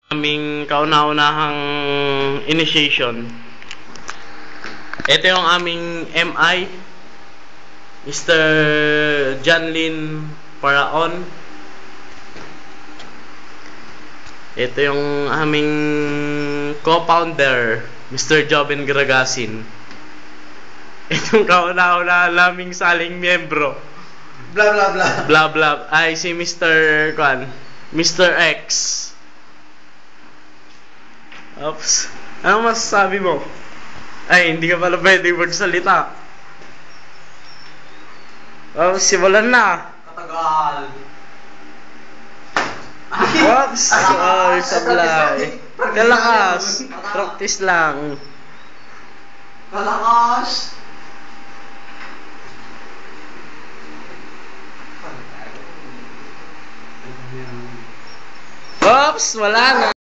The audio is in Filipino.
Aming kauna-unahang initiation. Ito yung aming MI, Mr. Janlin Paraon. Ito yung aming co-founder, Mr. Joven Gragasin. Itong kauna-una naming saling miyembro. Blah blah blah. Blah blah. Ay si Mr. Kwan, Mr. X. Oops. Ano masasabi mo? Ay, hindi ka pala pwede magsalita. Simulan na. Katagal. Oops. Ay, sablay. Kalakas. Practice lang. Kalakas. Oops, wala na.